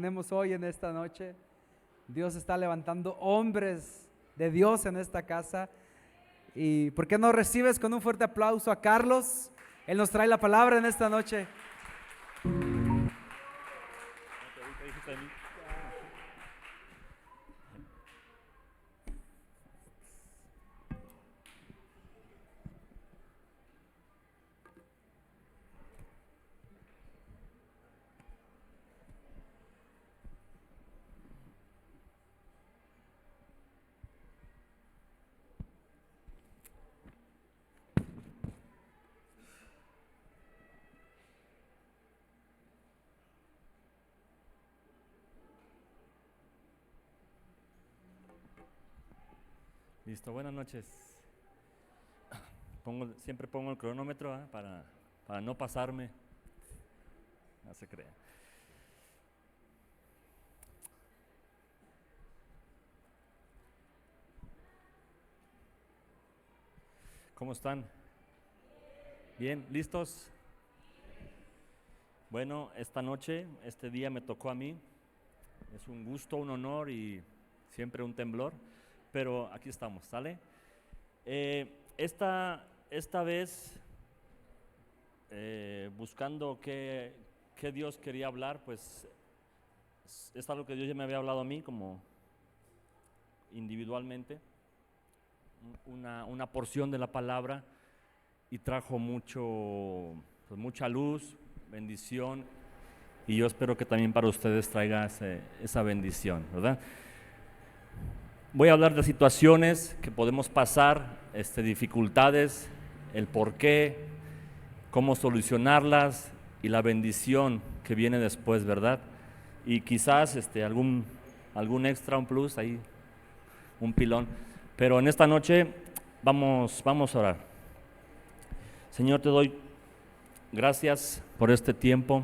tenemos hoy en esta noche. Dios está levantando hombres de Dios en esta casa. ¿Y por qué no recibes con un fuerte aplauso a Carlos? Él nos trae la palabra en esta noche. Listo, buenas noches. Siempre pongo el cronómetro para no pasarme. No se crea. ¿Cómo están? ¿Bien? ¿Listos? Bueno, esta noche, este día me tocó a mí. Es un gusto, un honor y siempre un temblor. Pero aquí estamos, ¿sale? Esta vez, buscando qué Dios quería hablar, pues es algo que Dios ya me había hablado a mí como individualmente, una porción de la palabra, y trajo mucha luz, bendición, y yo espero que también para ustedes traiga esa bendición, ¿verdad? Voy a hablar de situaciones que podemos pasar, dificultades, el por qué, cómo solucionarlas y la bendición que viene después, ¿verdad? Y quizás algún extra, un plus, ahí, un pilón. Pero en esta noche vamos a orar. Señor, te doy gracias por este tiempo.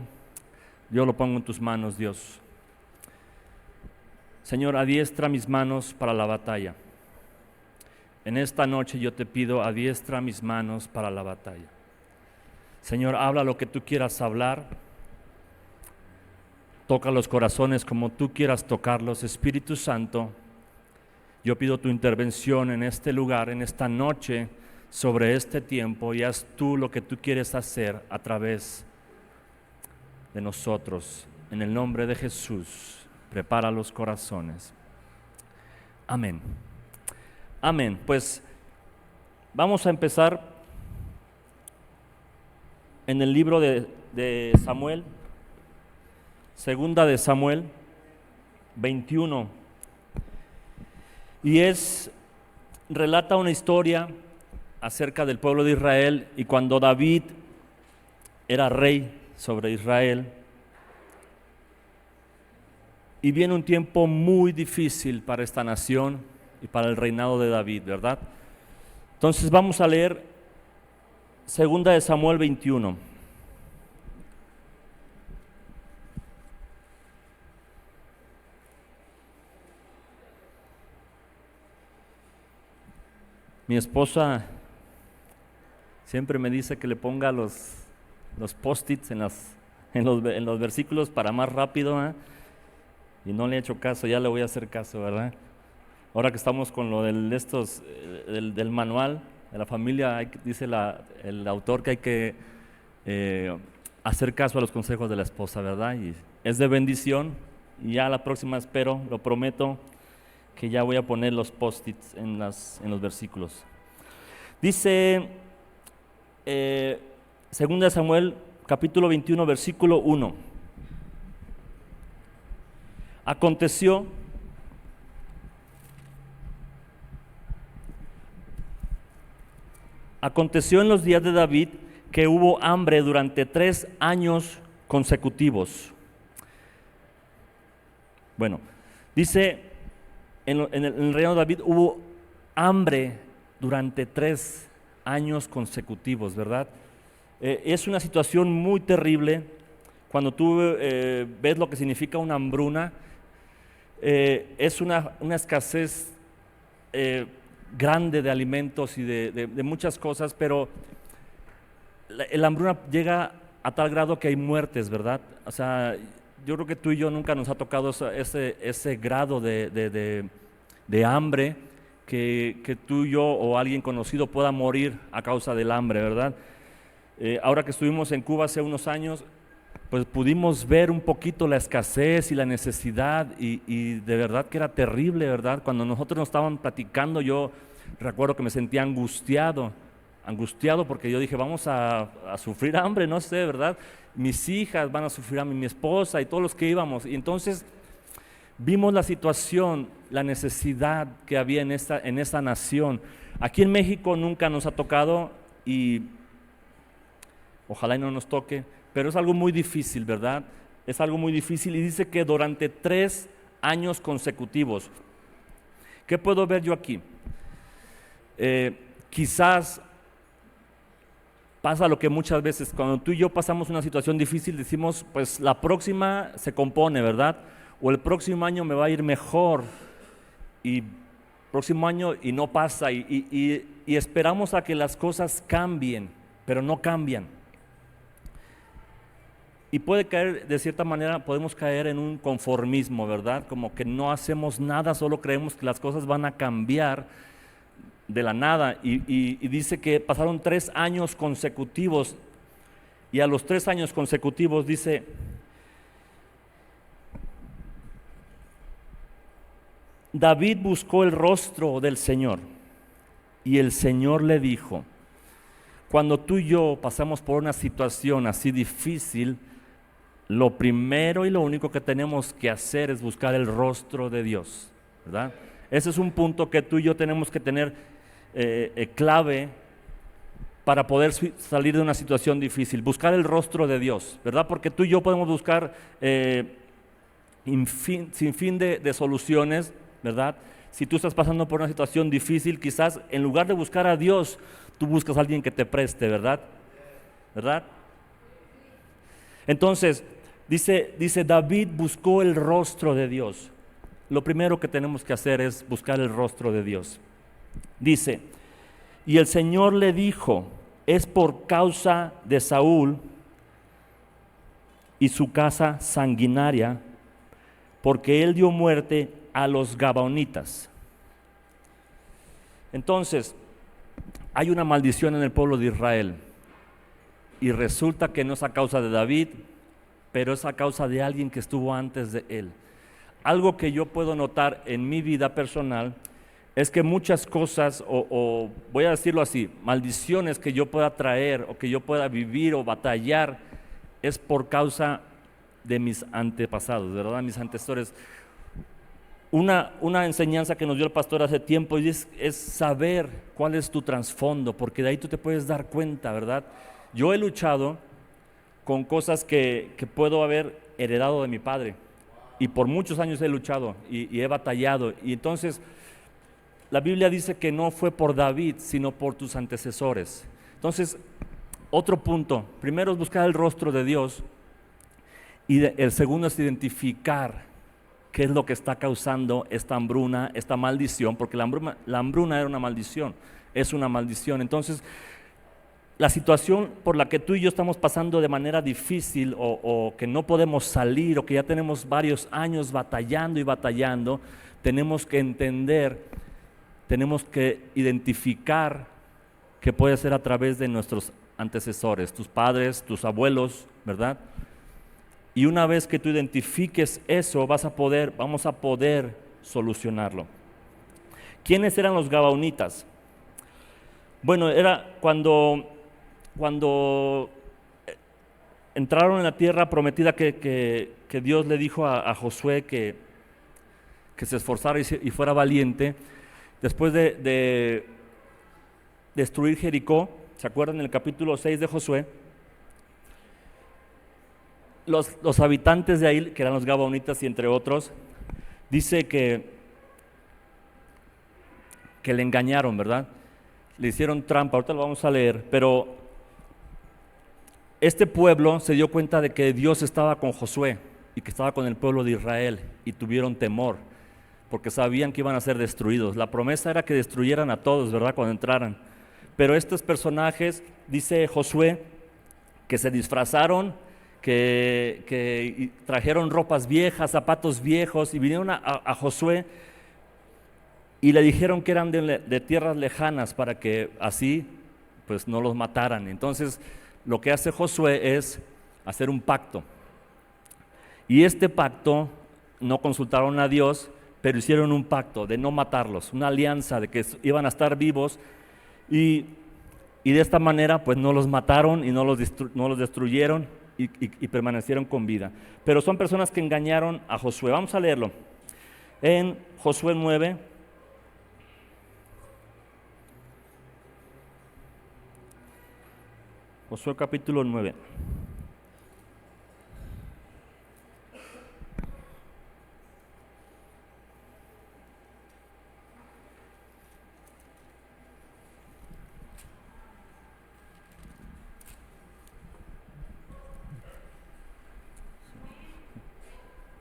Yo lo pongo en tus manos, Dios. Señor, adiestra mis manos para la batalla. En esta noche yo te pido, adiestra mis manos para la batalla. Señor, habla lo que tú quieras hablar. Toca los corazones como tú quieras tocarlos. Espíritu Santo, yo pido tu intervención en este lugar, en esta noche, sobre este tiempo, y haz tú lo que tú quieres hacer a través de nosotros. En el nombre de Jesús. Prepara los corazones. Amén. Amén. Pues vamos a empezar en el libro de Samuel, segunda de Samuel 21. Y relata una historia acerca del pueblo de Israel y cuando David era rey sobre Israel. Y viene un tiempo muy difícil para esta nación y para el reinado de David, ¿verdad? Entonces vamos a leer 2 de Samuel 21. Mi esposa siempre me dice que le ponga los post-its en los versículos para más rápido, ¿eh? Y no le he hecho caso, ya le voy a hacer caso, ¿verdad? Ahora que estamos con lo del manual de la familia, dice el autor que hay que hacer caso a los consejos de la esposa, ¿verdad? Y es de bendición, y ya la próxima espero, lo prometo, que ya voy a poner los post-its en los versículos. Dice 2 de Samuel, capítulo 21, versículo 1. Aconteció en los días de David que hubo hambre durante 3 años consecutivos. Bueno, dice, en el reino de David hubo hambre durante 3 años consecutivos, ¿verdad? Es una situación muy terrible cuando tú ves lo que significa una hambruna. Es una escasez grande de alimentos y de muchas cosas, pero la hambruna llega a tal grado que hay muertes, ¿verdad? O sea, yo creo que tú y yo nunca nos ha tocado ese grado de hambre, que tú y yo o alguien conocido pueda morir a causa del hambre, ¿verdad? Ahora que estuvimos en Cuba hace unos años, pues pudimos ver un poquito la escasez y la necesidad, y de verdad que era terrible, ¿verdad? Cuando nosotros nos estaban platicando, yo recuerdo que me sentía angustiado porque yo dije, vamos a sufrir hambre, no sé, ¿verdad? Mis hijas van a sufrir hambre, mi esposa y todos los que íbamos. Y entonces vimos la situación, la necesidad que había en esta nación. Aquí en México nunca nos ha tocado, y ojalá y no nos toque, pero es algo muy difícil, ¿verdad? Es algo muy difícil, y dice que durante 3 años consecutivos. ¿Qué puedo ver yo aquí? Quizás pasa lo que muchas veces cuando tú y yo pasamos una situación difícil decimos, pues la próxima se compone, ¿verdad? O el próximo año me va a ir mejor, y próximo año y no pasa, y esperamos a que las cosas cambien, pero no cambian. Y puede caer, de cierta manera, podemos caer en un conformismo, ¿verdad? Como que no hacemos nada, solo creemos que las cosas van a cambiar de la nada. Y dice que pasaron 3 años consecutivos, y a los 3 años consecutivos dice, David buscó el rostro del Señor, y el Señor le dijo. Cuando tú y yo pasamos por una situación así difícil, lo primero y lo único que tenemos que hacer es buscar el rostro de Dios, ¿verdad? Ese es un punto que tú y yo tenemos que tener clave para poder salir de una situación difícil, buscar el rostro de Dios, ¿verdad? Porque tú y yo podemos buscar sin fin de soluciones, ¿verdad? Si tú estás pasando por una situación difícil, quizás en lugar de buscar a Dios, tú buscas a alguien que te preste, ¿verdad? ¿Verdad? Entonces, dice David buscó el rostro de Dios. Lo primero que tenemos que hacer es buscar el rostro de Dios. Dice, y el Señor le dijo, es por causa de Saúl y su casa sanguinaria, porque él dio muerte a los gabaonitas. Entonces, hay una maldición en el pueblo de Israel, y resulta que no es a causa de David, pero es a causa de alguien que estuvo antes de él. Algo que yo puedo notar en mi vida personal es que muchas cosas, o voy a decirlo así, maldiciones que yo pueda traer o que yo pueda vivir o batallar, es por causa de mis antepasados, ¿verdad? Mis antecesores. Una enseñanza que nos dio el pastor hace tiempo es saber cuál es tu trasfondo, porque de ahí tú te puedes dar cuenta, ¿verdad? Yo he luchado con cosas que puedo haber heredado de mi padre, y por muchos años he luchado y he batallado, y entonces la Biblia dice que no fue por David, sino por tus antecesores. Entonces, otro punto, primero es buscar el rostro de Dios, y el segundo es identificar qué es lo que está causando esta hambruna, esta maldición, porque la hambruna era una maldición, es una maldición. Entonces, la situación por la que tú y yo estamos pasando de manera difícil, o que no podemos salir, o que ya tenemos varios años batallando y batallando, tenemos que entender, tenemos que identificar que puede ser a través de nuestros antecesores, tus padres, tus abuelos, ¿verdad? Y una vez que tú identifiques eso, vamos a poder solucionarlo. ¿Quiénes eran los gabaonitas? Bueno, era cuando entraron en la tierra prometida que Dios le dijo a Josué que se esforzara y fuera valiente. Después de destruir Jericó, ¿se acuerdan en el capítulo 6 de Josué? Los habitantes de ahí, que eran los gabaonitas y entre otros, dice que le engañaron, ¿verdad? Le hicieron trampa, ahorita lo vamos a leer, pero este pueblo se dio cuenta de que Dios estaba con Josué y que estaba con el pueblo de Israel, y tuvieron temor porque sabían que iban a ser destruidos. La promesa era que destruyeran a todos, ¿verdad?, cuando entraran. Pero estos personajes, dice Josué, que se disfrazaron, que trajeron ropas viejas, zapatos viejos, y vinieron a Josué y le dijeron que eran de tierras lejanas para que así pues no los mataran. Entonces lo que hace Josué es hacer un pacto, y este pacto no consultaron a Dios, pero hicieron un pacto de no matarlos, una alianza de que iban a estar vivos, y de esta manera pues no los mataron y no los destruyeron, y permanecieron con vida. Pero son personas que engañaron a Josué. Vamos a leerlo en Josué 9. Josué capítulo 9.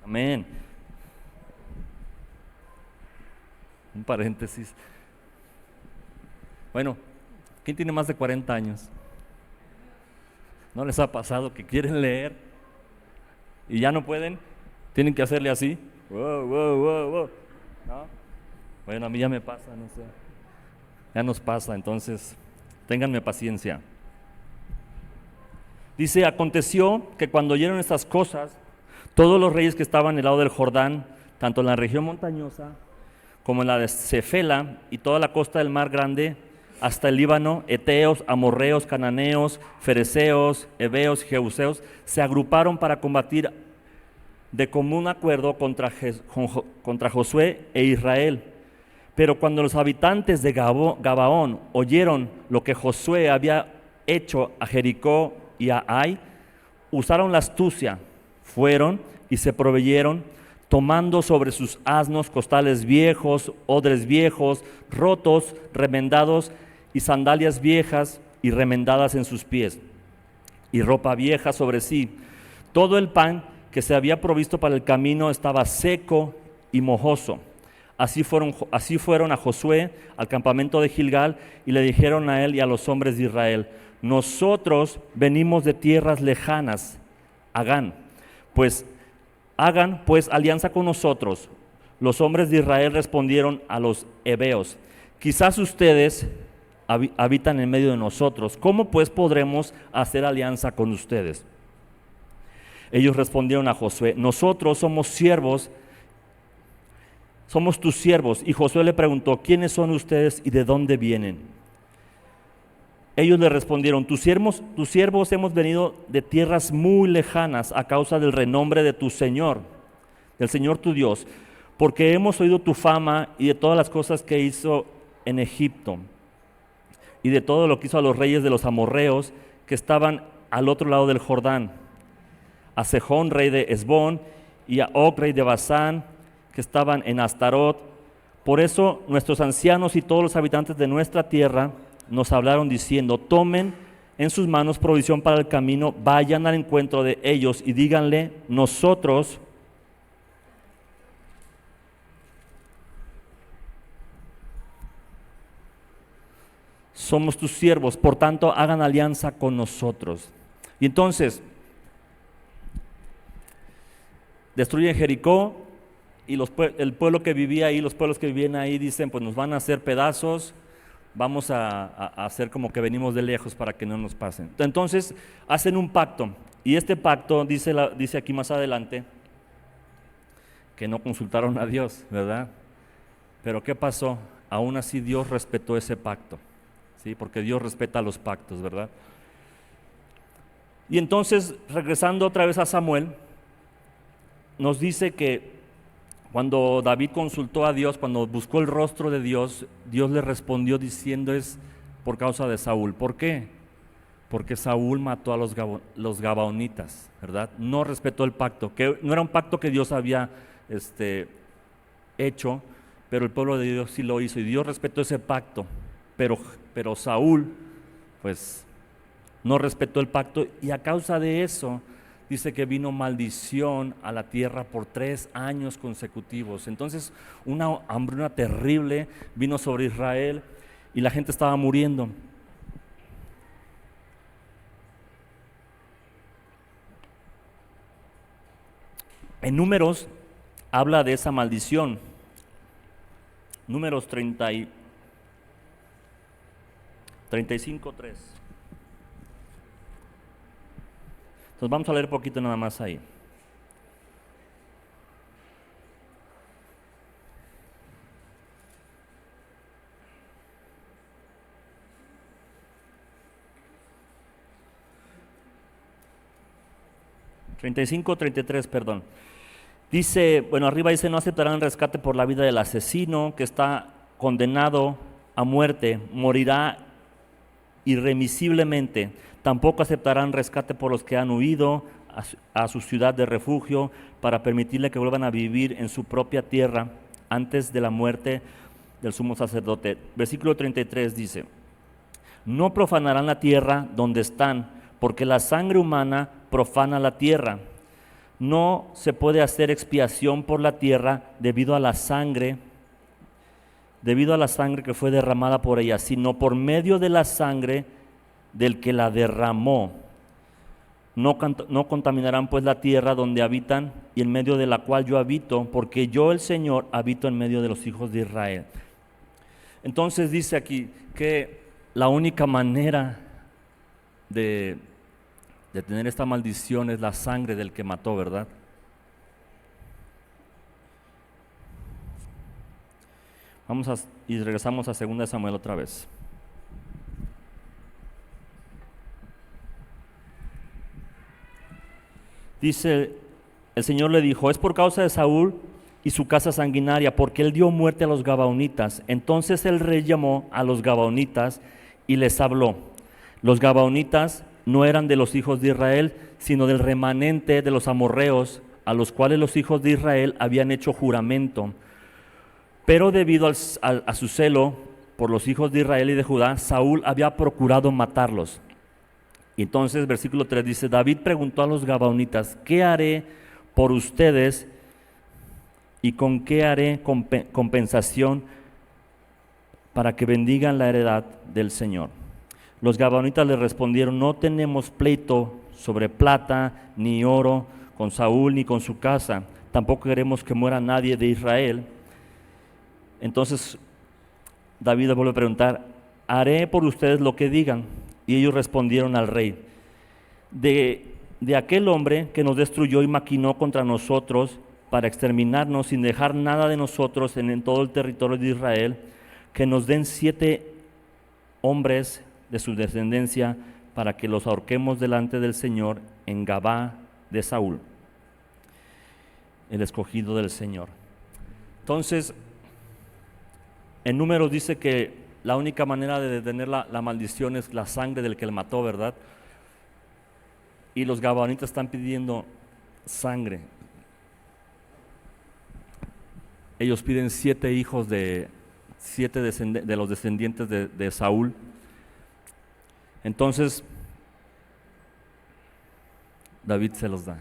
Amén. Un paréntesis. Bueno, ¿quién tiene más de 40 años? ¿No les ha pasado que quieren leer y ya no pueden? Tienen que hacerle así. Wow, wow, wow, wow. ¿No? Bueno, a mí ya me pasa, no sé. Ya nos pasa, entonces, ténganme paciencia. Dice, aconteció que cuando oyeron estas cosas, todos los reyes que estaban en el lado del Jordán, tanto en la región montañosa como en la de Cefela y toda la costa del mar grande, hasta el Líbano, eteos, amorreos, cananeos, fereceos, heveos, jebuseos, se agruparon para combatir de común acuerdo contra Josué e Israel. Pero cuando los habitantes de Gabaón oyeron lo que Josué había hecho a Jericó y a Ai, usaron la astucia, fueron y se proveyeron, tomando sobre sus asnos costales viejos, odres viejos, rotos, remendados, y sandalias viejas y remendadas en sus pies, y ropa vieja sobre sí. Todo el pan que se había provisto para el camino estaba seco y mojoso. Así fueron a Josué al campamento de Gilgal, y le dijeron a él y a los hombres de Israel: nosotros venimos de tierras lejanas, hagan pues alianza con nosotros. Los hombres de Israel respondieron a los heveos: quizás ustedes habitan en medio de nosotros, ¿cómo pues podremos hacer alianza con ustedes? Ellos respondieron a Josué: nosotros somos siervos, somos tus siervos. Y Josué le preguntó: ¿quiénes son ustedes y de dónde vienen? Ellos le respondieron: tus siervos hemos venido de tierras muy lejanas a causa del renombre de tu Señor, del Señor tu Dios, porque hemos oído tu fama y de todas las cosas que hizo en Egipto, y de todo lo que hizo a los reyes de los amorreos que estaban al otro lado del Jordán, a Sejón, rey de Hesbón, y a Og, rey de Basán, que estaban en Astarot. Por eso nuestros ancianos y todos los habitantes de nuestra tierra nos hablaron diciendo: tomen en sus manos provisión para el camino, vayan al encuentro de ellos y díganle: nosotros somos tus siervos, por tanto hagan alianza con nosotros. Y entonces destruyen Jericó, y el pueblo que vivía ahí, los pueblos que vivían ahí dicen: pues nos van a hacer pedazos, vamos a hacer como que venimos de lejos para que no nos pasen. Entonces hacen un pacto, y este pacto dice aquí más adelante que no consultaron a Dios, ¿verdad? Pero ¿qué pasó? Aún así Dios respetó ese pacto, ¿sí? Porque Dios respeta los pactos, ¿verdad? Y entonces, regresando otra vez a Samuel, nos dice que cuando David consultó a Dios, cuando buscó el rostro de Dios, Dios le respondió diciendo: es por causa de Saúl. ¿Por qué? Porque Saúl mató a los gabaonitas, ¿verdad? No respetó el pacto, que no era un pacto que Dios había hecho, pero el pueblo de Dios sí lo hizo, y Dios respetó ese pacto, pero Saúl pues no respetó el pacto, y a causa de eso dice que vino maldición a la tierra por 3 años consecutivos. Entonces una hambruna terrible vino sobre Israel y la gente estaba muriendo. En Números habla de esa maldición. Números 35:3. Entonces vamos a leer un poquito nada más ahí. (35, 33, perdón). Dice, bueno, arriba dice, no aceptarán rescate por la vida del asesino que está condenado a muerte, morirá irremisiblemente. Tampoco aceptarán rescate por los que han huido a su ciudad de refugio para permitirle que vuelvan a vivir en su propia tierra antes de la muerte del sumo sacerdote. Versículo 33 dice, no profanarán la tierra donde están, porque la sangre humana profana la tierra. No se puede hacer expiación por la tierra debido a la sangre que fue derramada por ella, sino por medio de la sangre del que la derramó. No contaminarán pues la tierra donde habitan y en medio de la cual yo habito, porque yo el Señor habito en medio de los hijos de Israel. Entonces dice aquí que la única manera de tener esta maldición es la sangre del que mató, ¿verdad? Y regresamos a 2 Samuel otra vez. Dice, el Señor le dijo, es por causa de Saúl y su casa sanguinaria, porque él dio muerte a los gabaonitas. Entonces el rey llamó a los gabaonitas y les habló. Los gabaonitas no eran de los hijos de Israel, sino del remanente de los amorreos, a los cuales los hijos de Israel habían hecho juramento. Pero debido a su celo por los hijos de Israel y de Judá, Saúl había procurado matarlos. Y entonces, versículo 3 dice, David preguntó a los gabaonitas, ¿qué haré por ustedes y con qué haré compensación para que bendigan la heredad del Señor? Los gabaonitas le respondieron, no tenemos pleito sobre plata ni oro con Saúl ni con su casa, tampoco queremos que muera nadie de Israel. Entonces David vuelve a preguntar, haré por ustedes lo que digan. Y ellos respondieron al rey, de aquel hombre que nos destruyó y maquinó contra nosotros para exterminarnos sin dejar nada de nosotros en todo el territorio de Israel, que nos den 7 hombres de su descendencia para que los ahorquemos delante del Señor en Gabá de Saúl, el escogido del Señor. Entonces, en Números dice que la única manera de detener la maldición es la sangre del que le mató, ¿verdad? Y los gabaonitas están pidiendo sangre. Ellos piden 7 hijos de los descendientes de Saúl. Entonces, David se los da.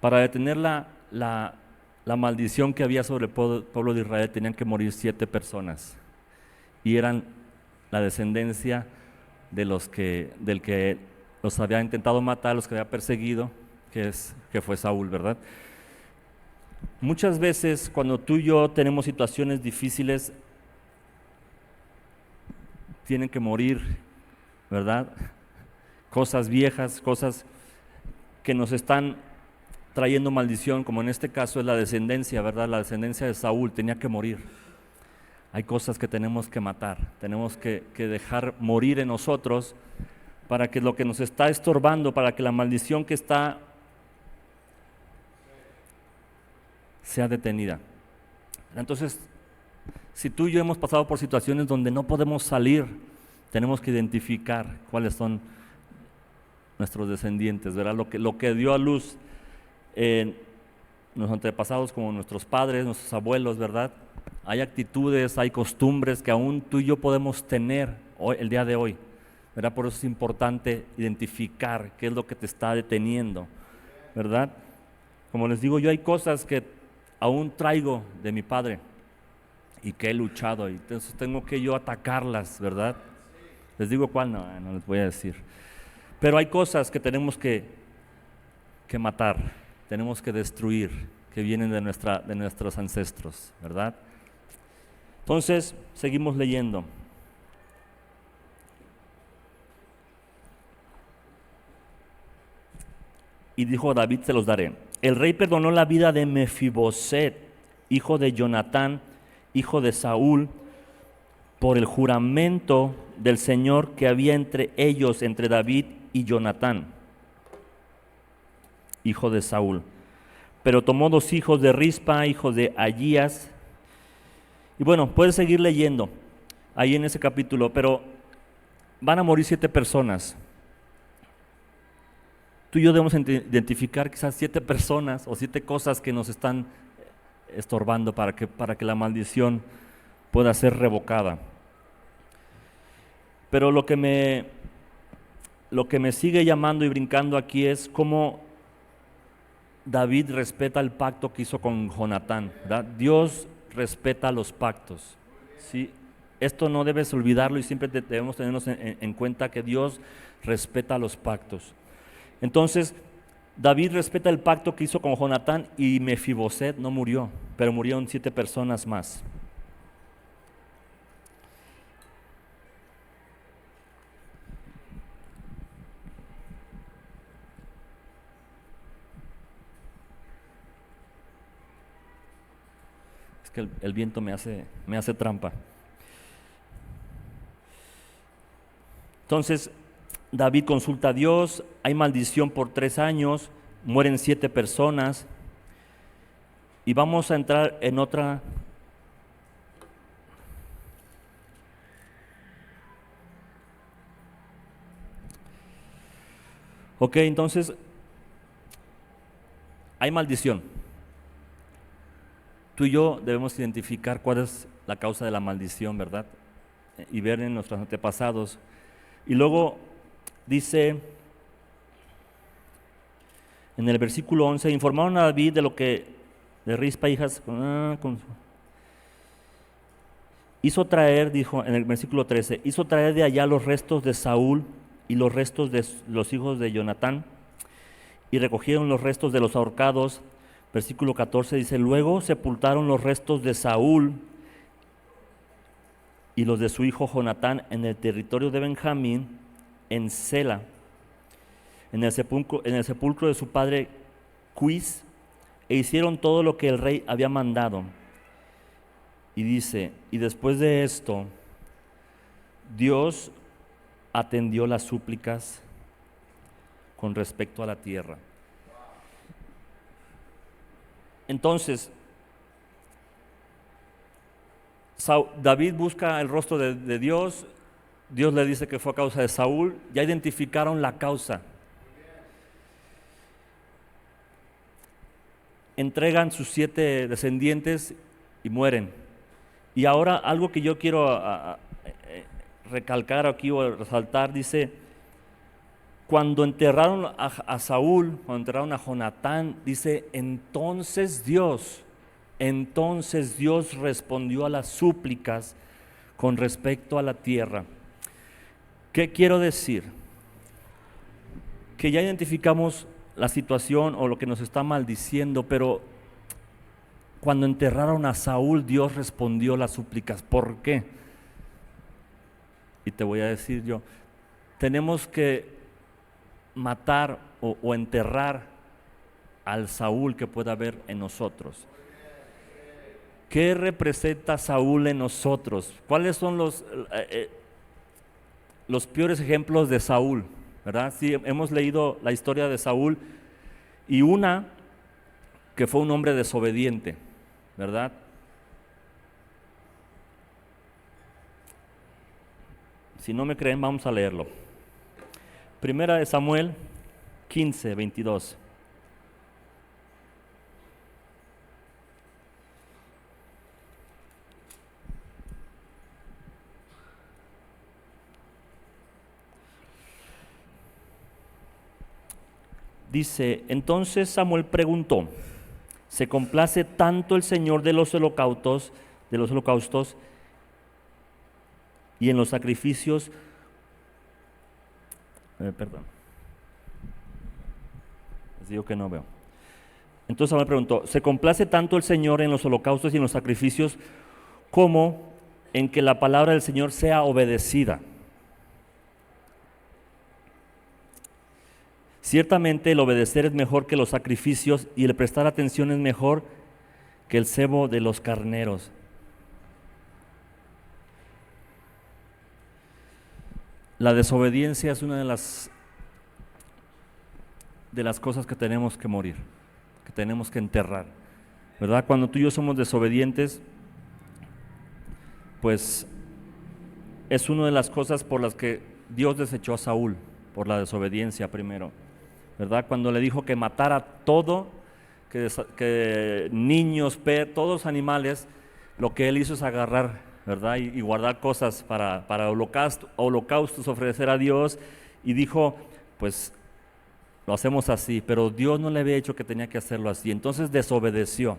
Para detener la maldición que había sobre el pueblo de Israel, tenían que morir 7 personas. Y eran la descendencia del que los había intentado matar, los que había perseguido, que fue Saúl, ¿verdad? Muchas veces cuando tú y yo tenemos situaciones difíciles, tienen que morir, ¿verdad? Cosas viejas, cosas que nos están trayendo maldición, como en este caso es la descendencia, ¿verdad? La descendencia de Saúl tenía que morir. Hay cosas que tenemos que matar, tenemos que dejar morir en nosotros para que lo que nos está estorbando, para que la maldición que está sea detenida. Entonces, si tú y yo hemos pasado por situaciones donde no podemos salir, tenemos que identificar cuáles son nuestros descendientes, ¿verdad? Lo que dio a luz nuestros antepasados, como nuestros padres, nuestros abuelos, ¿verdad? Hay actitudes, hay costumbres que aún tú y yo podemos tener hoy, el día de hoy, ¿verdad? Por eso es importante identificar qué es lo que te está deteniendo, ¿verdad? Como les digo, yo hay cosas que aún traigo de mi padre y que he luchado, y entonces tengo que yo atacarlas, ¿verdad? Les digo cuál, no les voy a decir. Pero hay cosas que tenemos que que matar, tenemos que destruir, que vienen de nuestros ancestros, ¿verdad? Entonces, seguimos leyendo. Y dijo David: se los daré. El rey perdonó la vida de Mefiboset, hijo de Jonatán, hijo de Saúl, por el juramento del Señor que había entre ellos, entre David y Jonatán, hijo de Saúl. Pero tomó 2 hijos de Rispa, hijo de Ayías. Y bueno, puedes seguir leyendo ahí en ese capítulo, pero van a morir 7 personas. Tú y yo debemos identificar quizás 7 personas o 7 cosas que nos están estorbando para que la maldición pueda ser revocada. Pero lo que me sigue llamando y brincando aquí es cómo David respeta el pacto que hizo con Jonatán, ¿verdad? Dios respeta los pactos, ¿sí? Esto no debes olvidarlo y siempre debemos tenernos en cuenta que Dios respeta los pactos. Entonces, David respeta el pacto que hizo con Jonatán y Mefiboset no murió, pero murieron 7 personas más. Es que el viento me hace trampa. Entonces, David consulta a Dios, hay maldición por 3 años, mueren 7 personas, y vamos a entrar en otra. Ok, entonces, hay maldición. Tú y yo debemos identificar cuál es la causa de la maldición, ¿verdad? Y ver en nuestros antepasados. Y luego dice en el versículo 11, informaron a David de lo que de Rispa, hijas, hizo traer, dijo en el versículo 13, hizo traer de allá los restos de Saúl y los restos de los hijos de Jonatán, y recogieron los restos de los ahorcados. Versículo 14 dice, luego sepultaron los restos de Saúl y los de su hijo Jonatán en el territorio de Benjamín, en Sela, en el sepulcro de su padre Quis, e hicieron todo lo que el rey había mandado. Y dice, y después de esto, Dios atendió las súplicas con respecto a la tierra. Entonces, David busca el rostro de Dios. Dios le dice que fue a causa de Saúl. Ya identificaron la causa. Entregan sus 7 descendientes y mueren. Y ahora algo que yo quiero recalcar aquí o resaltar, dice, cuando enterraron a Saúl, cuando enterraron a Jonatán, dice, entonces Dios respondió a las súplicas con respecto a la tierra. ¿Qué quiero decir? Que ya identificamos la situación o lo que nos está maldiciendo, pero cuando enterraron a Saúl, Dios respondió las súplicas. ¿Por qué? Y te voy a decir yo, tenemos que matar o enterrar al Saúl que pueda haber en nosotros. ¿Qué representa Saúl en nosotros? ¿Cuáles son los peores ejemplos de Saúl? ¿Verdad? Sí, hemos leído la historia de Saúl y una que fue un hombre desobediente, ¿verdad? Si no me creen, vamos a leerlo. Primera de Samuel 15, 22. Dice, entonces Samuel preguntó, ¿se complace tanto el Señor de los holocaustos y en los Les digo que no veo. Entonces Samuel preguntó, ¿se complace tanto el Señor en los holocaustos y en los sacrificios como en que la palabra del Señor sea obedecida? Ciertamente el obedecer es mejor que los sacrificios y el prestar atención es mejor que el cebo de los carneros. La desobediencia es una de las cosas que tenemos que morir, que tenemos que enterrar, ¿verdad? Cuando tú y yo somos desobedientes, pues es una de las cosas por las que Dios desechó a Saúl, por la desobediencia primero, ¿verdad? Cuando le dijo que matara todo, que niños, todos los animales, lo que él hizo es agarrar, ¿verdad? Y guardar cosas para holocaustos, ofrecer a Dios, y dijo, pues lo hacemos así, pero Dios no le había dicho que tenía que hacerlo así, entonces desobedeció.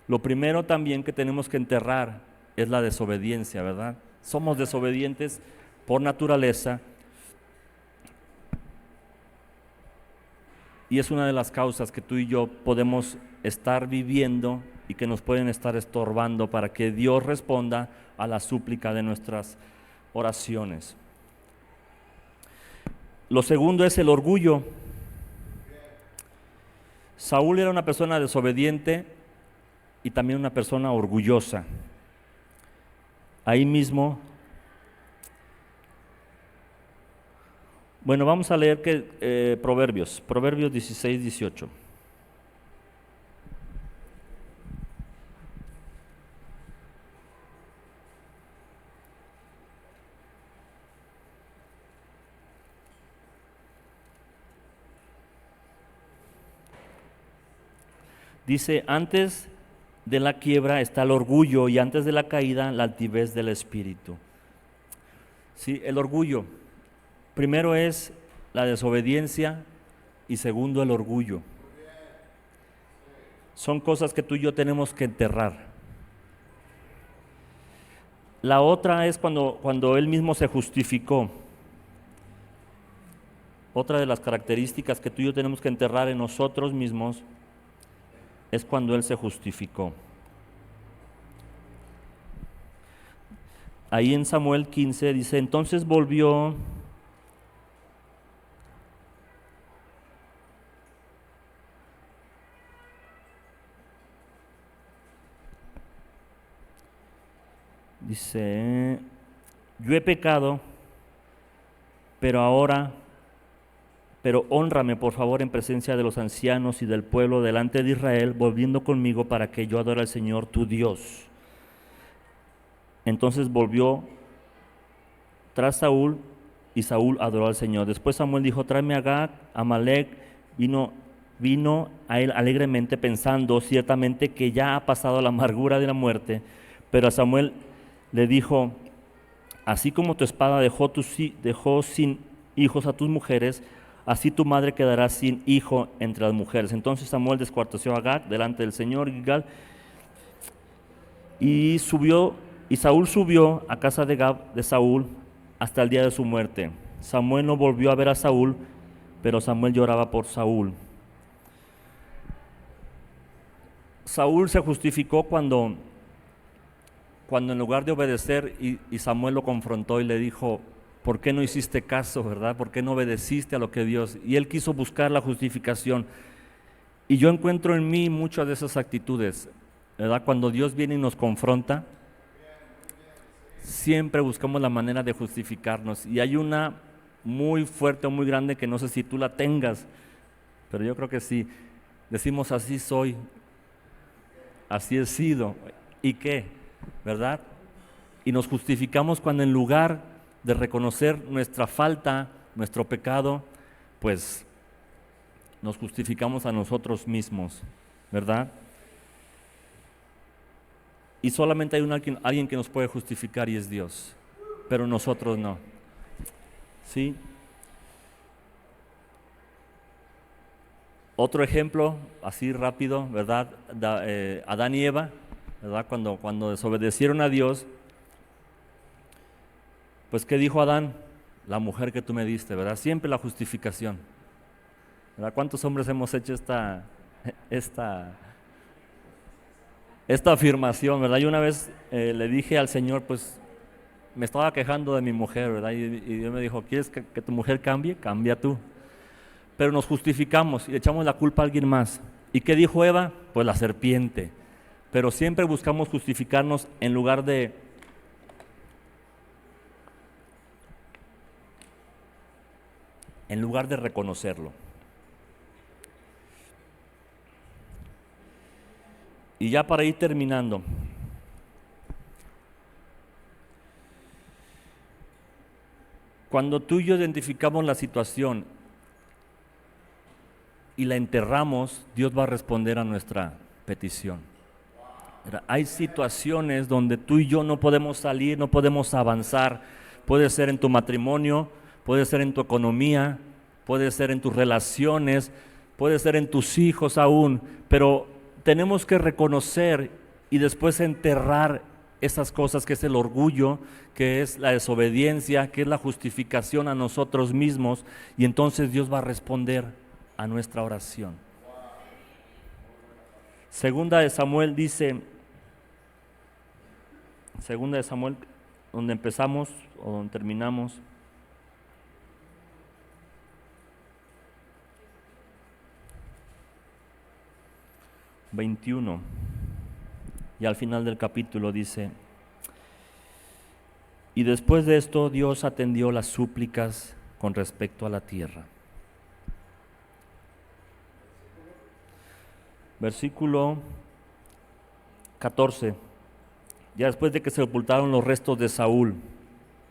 Lo primero también que tenemos que enterrar es la desobediencia, ¿verdad? Somos desobedientes por naturaleza, y es una de las causas que tú y yo podemos estar viviendo y que nos pueden estar estorbando para que Dios responda a la súplica de nuestras oraciones. Lo segundo es el orgullo. Saúl era una persona desobediente y también una persona orgullosa. Ahí mismo, bueno, vamos a leer Proverbios 16, 18. Dice, antes de la quiebra está el orgullo y antes de la caída la altivez del espíritu. Sí, el orgullo. Primero es la desobediencia y segundo el orgullo. Son cosas que tú y yo tenemos que enterrar. La otra es cuando él mismo se justificó. Otra de las características que tú y yo tenemos que enterrar en nosotros mismos es cuando él se justificó. Ahí en Samuel 15 dice, entonces volvió dice, yo he pecado, pero hónrame por favor en presencia de los ancianos y del pueblo delante de Israel, volviendo conmigo para que yo adore al Señor tu Dios. Entonces volvió tras Saúl y Saúl adoró al Señor. Después Samuel dijo, tráeme a Agag. Amalec vino a él alegremente pensando ciertamente que ya ha pasado la amargura de la muerte, pero a Samuel le dijo, así como tu espada dejó sin hijos a tus mujeres, así tu madre quedará sin hijo entre las mujeres. Entonces Samuel descuartició a Agag delante del Señor Gilgal, y Saúl subió a casa de Saúl hasta el día de su muerte. Samuel no volvió a ver a Saúl, pero Samuel lloraba por Saúl. Saúl se justificó cuando en lugar de obedecer y Samuel lo confrontó y le dijo, ¿por qué no hiciste caso, verdad? ¿Por qué no obedeciste a lo que Dios? Y él quiso buscar la justificación. Y yo encuentro en mí muchas de esas actitudes, ¿verdad? Cuando Dios viene y nos confronta, siempre buscamos la manera de justificarnos. Y hay una muy fuerte o muy grande que no sé si tú la tengas, pero yo creo que sí. Decimos, así soy, así he sido. ¿Y qué? ¿Verdad? Y nos justificamos cuando en lugar de reconocer nuestra falta, nuestro pecado, pues nos justificamos a nosotros mismos, ¿verdad? Y solamente hay alguien que nos puede justificar y es Dios, pero nosotros no. ¿Sí? Otro ejemplo, así rápido, ¿verdad? Adán y Eva, ¿verdad? Cuando desobedecieron a Dios, pues ¿qué dijo Adán? La mujer que tú me diste, ¿verdad? Siempre la justificación. ¿Verdad? ¿Cuántos hombres hemos hecho esta afirmación, verdad? Yo una vez le dije al Señor, pues me estaba quejando de mi mujer, ¿verdad? Y Dios me dijo, ¿quieres que tu mujer cambie? Cambia tú. Pero nos justificamos y le echamos la culpa a alguien más. ¿Y qué dijo Eva? Pues la serpiente. Pero siempre buscamos justificarnos en lugar de reconocerlo. Y ya para ir terminando, cuando tú y yo identificamos la situación y la enterramos, Dios va a responder a nuestra petición. Hay situaciones donde tú y yo no podemos salir, no podemos avanzar. Puede ser en tu matrimonio, puede ser en tu economía, puede ser en tus relaciones, puede ser en tus hijos aún, pero tenemos que reconocer y después enterrar esas cosas, que es el orgullo, que es la desobediencia, que es la justificación a nosotros mismos, y entonces Dios va a responder a nuestra oración. Segunda de Samuel dice, Segunda de Samuel, donde empezamos o donde terminamos, ...21... y al final del capítulo dice: y después de esto Dios atendió las súplicas con respecto a la tierra. Versículo 14. Ya después de que se sepultaron los restos de Saúl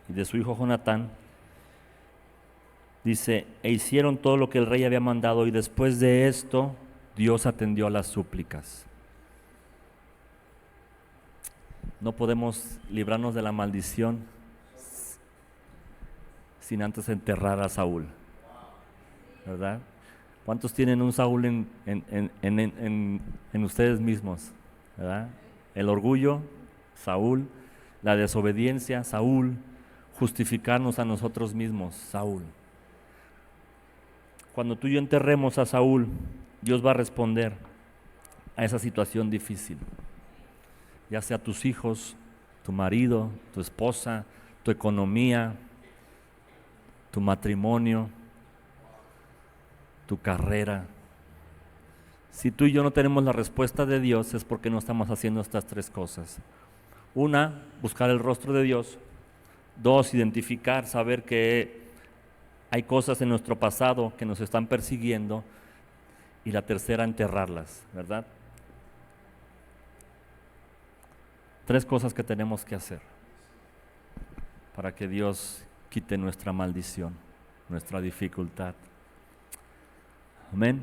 y de su hijo Jonatán, dice, e hicieron todo lo que el rey había mandado, y después de esto Dios atendió a las súplicas. No podemos librarnos de la maldición sin antes enterrar a Saúl, ¿verdad? ¿Cuántos tienen un Saúl en ustedes mismos? ¿Verdad? El orgullo, Saúl; la desobediencia, Saúl; justificarnos a nosotros mismos, Saúl. Cuando tú y yo enterremos a Saúl, Dios va a responder a esa situación difícil, ya sea tus hijos, tu marido, tu esposa, tu economía, tu matrimonio, tu carrera. Si tú y yo no tenemos la respuesta de Dios, es porque no estamos haciendo estas tres cosas. Una, buscar el rostro de Dios. Dos, identificar, saber que hay cosas en nuestro pasado que nos están persiguiendo. Y la tercera, enterrarlas, ¿verdad? Tres cosas que tenemos que hacer para que Dios quite nuestra maldición, nuestra dificultad. Amén.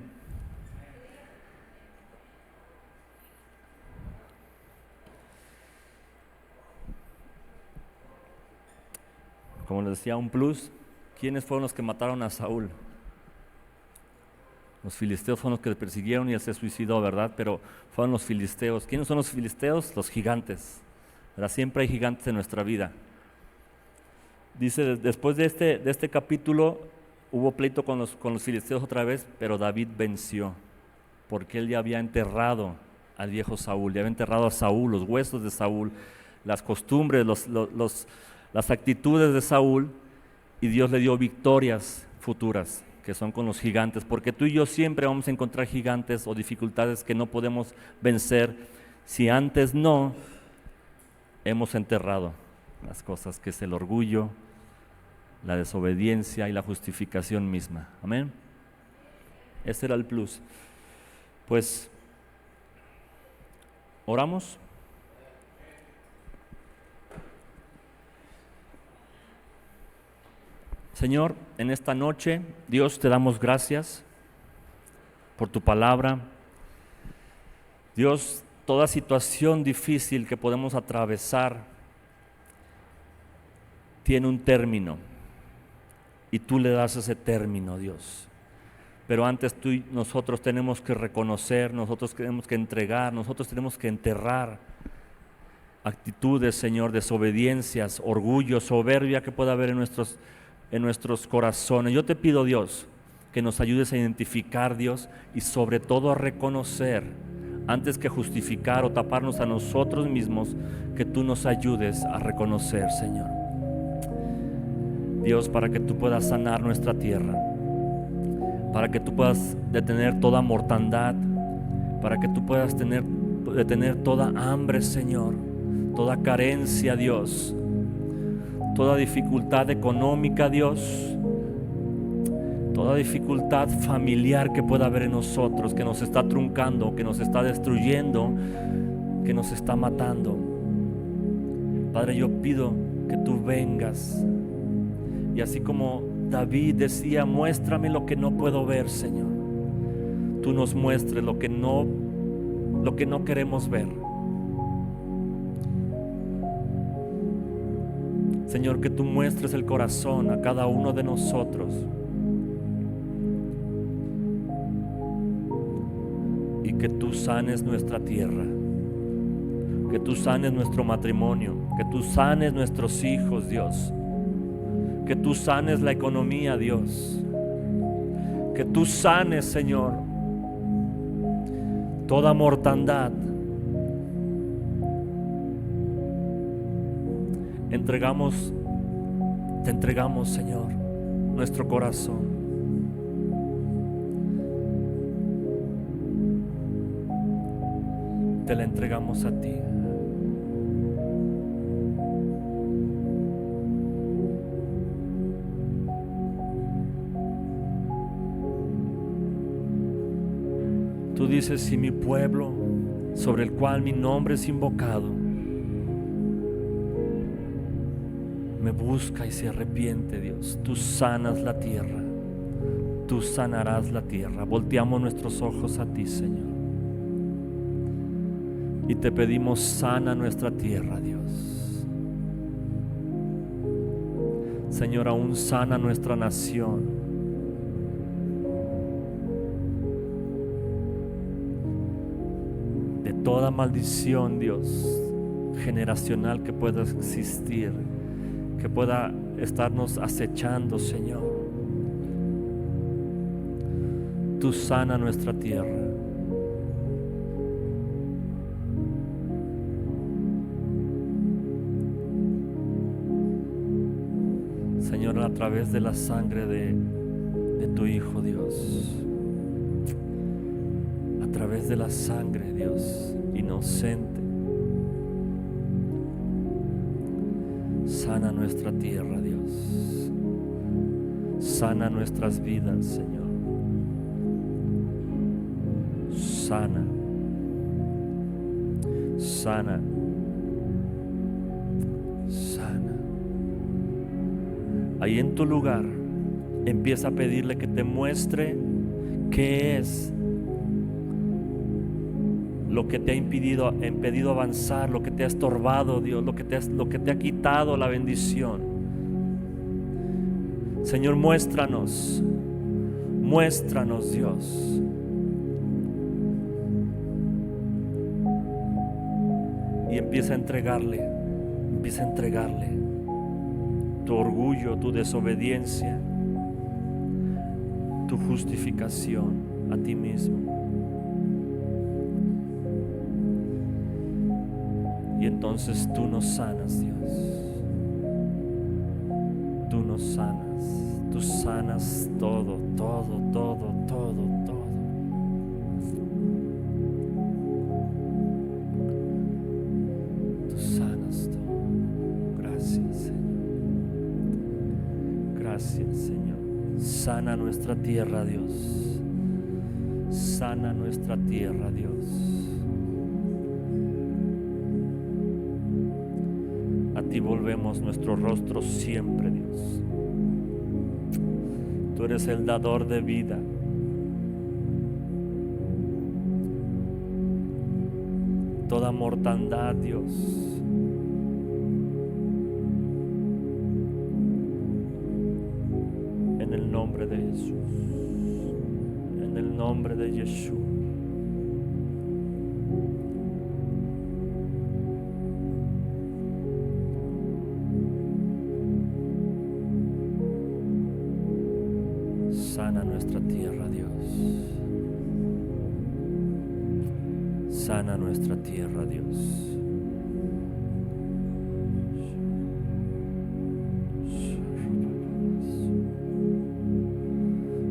Como les decía, un plus. ¿Quiénes fueron los que mataron a Saúl? Los filisteos fueron los que le persiguieron y él se suicidó, ¿verdad? Pero fueron los filisteos. ¿Quiénes son los filisteos? Los gigantes, ¿verdad? Siempre hay gigantes en nuestra vida. Dice, después de este capítulo, hubo pleito con los filisteos otra vez, pero David venció, porque él ya había enterrado al viejo Saúl, ya había enterrado a Saúl, los huesos de Saúl, las costumbres, las actitudes de Saúl, y Dios le dio victorias futuras, que son con los gigantes, porque tú y yo siempre vamos a encontrar gigantes o dificultades que no podemos vencer si antes no hemos enterrado las cosas, que es el orgullo, la desobediencia y la justificación misma. Amén. Ese era el plus. Pues, oramos. Señor, en esta noche, Dios, te damos gracias por tu palabra. Dios, toda situación difícil que podemos atravesar tiene un término, y tú le das ese término, Dios. Pero antes tú y nosotros tenemos que reconocer, nosotros tenemos que entregar, nosotros tenemos que enterrar actitudes, Señor, desobediencias, orgullo, soberbia que pueda haber en nuestros corazones. Yo te pido, Dios, que nos ayudes a identificar, Dios, y sobre todo a reconocer, antes que justificar o taparnos a nosotros mismos, que tú nos ayudes a reconocer, Señor. Dios, para que tú puedas sanar nuestra tierra, para que tú puedas detener toda mortandad, para que tú puedas detener toda hambre, Señor, toda carencia, Dios, toda dificultad económica, Dios, toda dificultad familiar que pueda haber en nosotros, que nos está truncando, que nos está destruyendo, que nos está matando. Padre, yo pido que tú vengas y así como David decía, muéstrame lo que no puedo ver, Señor, tú nos muestres lo que no queremos ver. Señor, que tú muestres el corazón a cada uno de nosotros y que tú sanes nuestra tierra, que tú sanes nuestro matrimonio, que tú sanes nuestros hijos, Dios, que tú sanes la economía, Dios, que tú sanes, Señor, toda mortandad. Te entregamos, Señor, nuestro corazón. Te la entregamos a ti. Tú dices, si mi pueblo, sobre el cual mi nombre es invocado, me busca y se arrepiente, Dios, tú sanas la tierra, tú sanarás la tierra. Volteamos nuestros ojos a ti, Señor, y te pedimos, sana nuestra tierra, Dios. Señor, aún sana nuestra nación. De toda maldición, Dios, generacional que pueda existir, que pueda estarnos acechando, Señor. Tú sana nuestra tierra. Señor, a través de la sangre de tu Hijo, Dios, a través de la sangre, Dios, inocente, sana nuestra tierra, Dios. Sana nuestras vidas, Señor. Sana. Sana. Sana. Ahí en tu lugar, empieza a pedirle que te muestre qué es lo que te ha impedido avanzar, lo que te ha estorbado, Dios, lo que te ha quitado la bendición. Señor, muéstranos, Dios. Y empieza a entregarle tu orgullo, tu desobediencia, tu justificación a ti mismo. Y entonces tú nos sanas, Dios. Tú nos sanas. Tú sanas todo, todo, todo, todo, todo. Tú sanas todo. Gracias, Señor. Gracias, Señor. Sana nuestra tierra, Dios. Sana nuestra tierra, Dios. A ti volvemos nuestro rostro siempre, Dios. Tú eres el dador de vida. Toda mortandad, Dios, en el nombre de Jesús, en el nombre de Yeshua. Sana nuestra tierra. Sana nuestra tierra, Dios.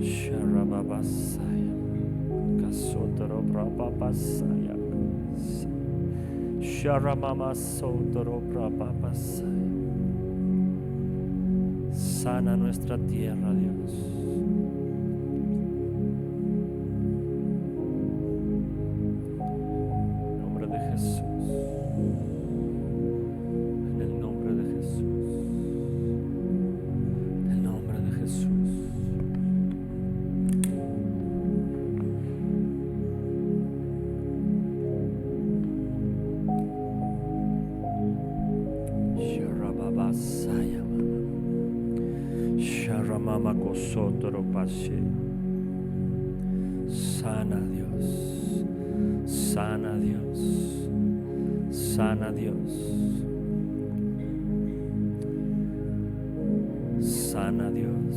Sharababasaya, Kasotoro Brababasaya, Sharamama Sotoro Brababasaya. Sana nuestra tierra, Dios. En el nombre de Jesús. En el nombre de Jesús. En el nombre de Jesús. Sharababasaya. Sharamama Kosotoro Pashe. Sana Dios, sana Dios, sana Dios, sana Dios,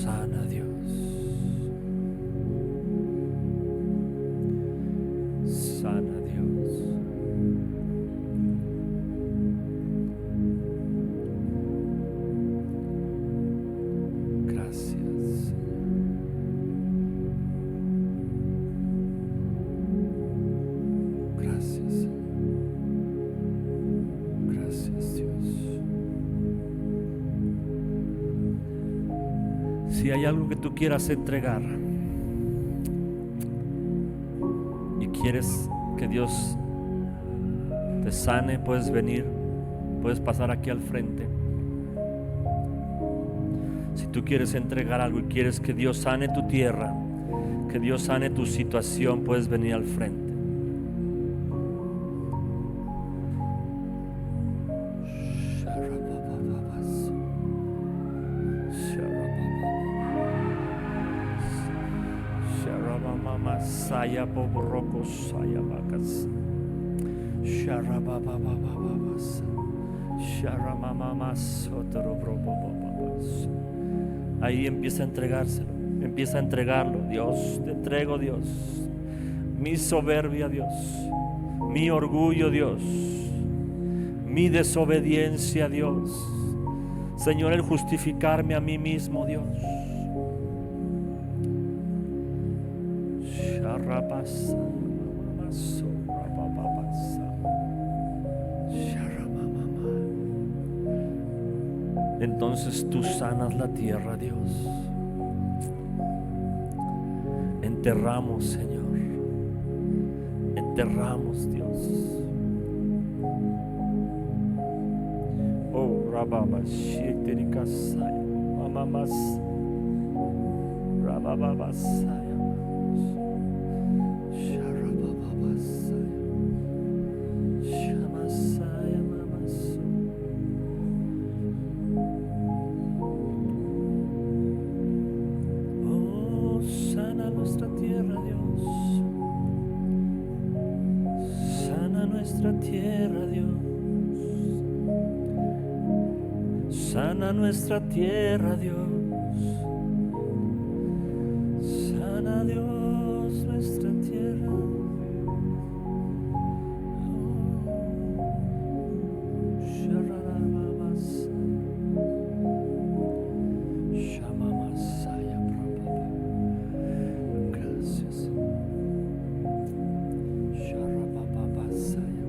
sana Dios, sana Dios. Gracias. Gracias. Gracias, Dios. Si hay algo que tú quieras entregar y quieres que Dios te sane, puedes venir, puedes pasar aquí al frente. Si tú quieres entregar algo y quieres que Dios sane tu tierra, que Dios sane tu situación, puedes venir al frente. Saya boboroko saya bakas. Sharabababababas. Sharamamamas otorobrobobobabas. Ahí empieza a entregárselo, empieza a entregarlo. Dios, te entrego, Dios, mi soberbia, Dios, mi orgullo, Dios, mi desobediencia, Dios, Señor, el justificarme a mí mismo, Dios. Entonces tú sanas la tierra, Dios. Enterramos, Señor. Enterramos, Dios. Oh, Rababa, Sheterikasaya, Mamamas, Rabababasaya, Sharabababasaya, Shamasaya, Mamas. Oh, sana nuestra tierra, Dios. Sana nuestra tierra, Dios. Sana nuestra tierra, Dios. Sana, Dios, nuestra tierra. Oh, Sharababas. Shamamasaya, Prabhava. Gracias. Sharababasaya.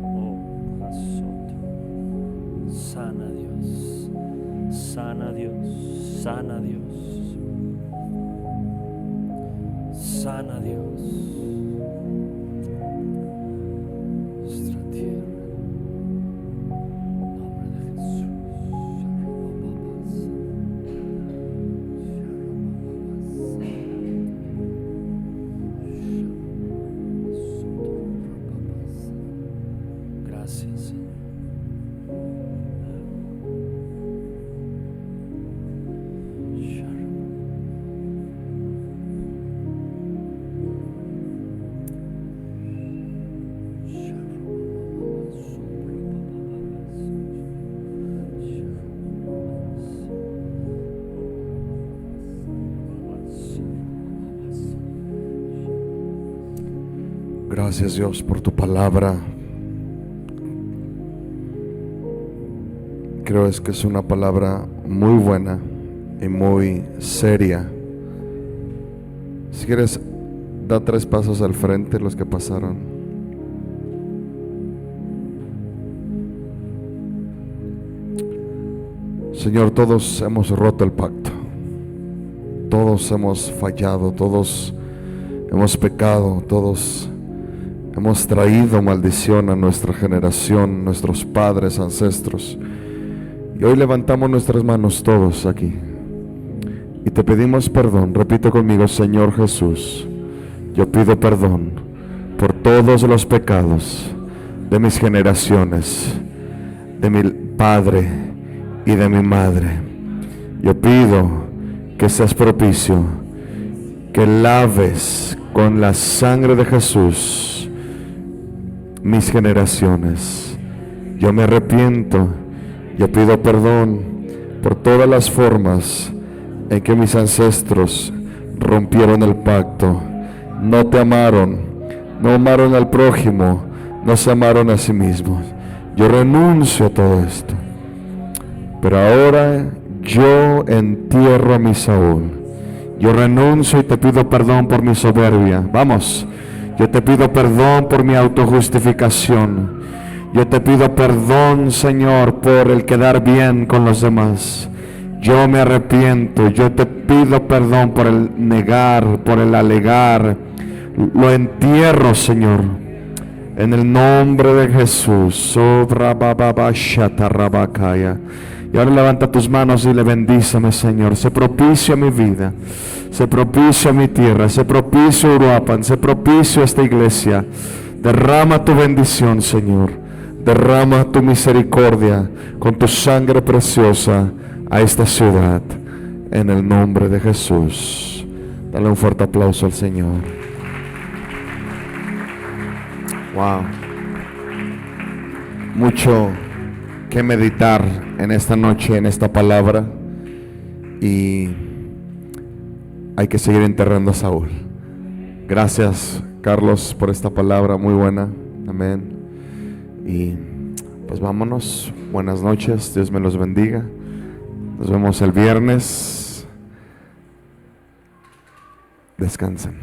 Oh, Hasoto. Sana, Dios. Sana, Dios. Sana, Dios. Sana, Dios. Nuestra tierra. En nombre de Jesús. Gracias, Señor. Gracias, Dios, por tu palabra. Creo que es una palabra muy buena y muy seria. Si quieres, da 3 pasos al frente los que pasaron. Señor, todos hemos roto el pacto. Todos hemos fallado, todos hemos pecado, todos hemos traído maldición a nuestra generación, nuestros padres, ancestros. Y hoy levantamos nuestras manos todos aquí y te pedimos perdón. Repite conmigo: Señor Jesús, yo pido perdón por todos los pecados de mis generaciones, de mi padre y de mi madre. Yo pido que seas propicio, que laves con la sangre de Jesús mis generaciones. Yo me arrepiento, yo pido perdón por todas las formas en que mis ancestros rompieron el pacto, no te amaron, no amaron al prójimo, no se amaron a sí mismos. Yo renuncio a todo esto, pero ahora yo entierro a mi Saúl. Yo renuncio y te pido perdón por mi soberbia. Vamos, yo te pido perdón por mi autojustificación. Yo te pido perdón, Señor, por el quedar bien con los demás. Yo me arrepiento. Yo te pido perdón por el negar, por el alegar. Lo entierro, Señor, en el nombre de Jesús. Y ahora levanta tus manos y le bendíceme, Señor. Sé propicio a mi vida, sé propicio a mi tierra, sé propicio a Uruapan, sé propicio a esta iglesia. Derrama tu bendición, Señor. Derrama tu misericordia con tu sangre preciosa a esta ciudad, en el nombre de Jesús. Dale un fuerte aplauso al Señor. Wow. Mucho que meditar en esta noche, en esta palabra, y hay que seguir enterrando a Saúl. Gracias, Carlos, por esta palabra muy buena. Amén. Y pues vámonos. Buenas noches, Dios me los bendiga. Nos vemos el viernes. Descansen.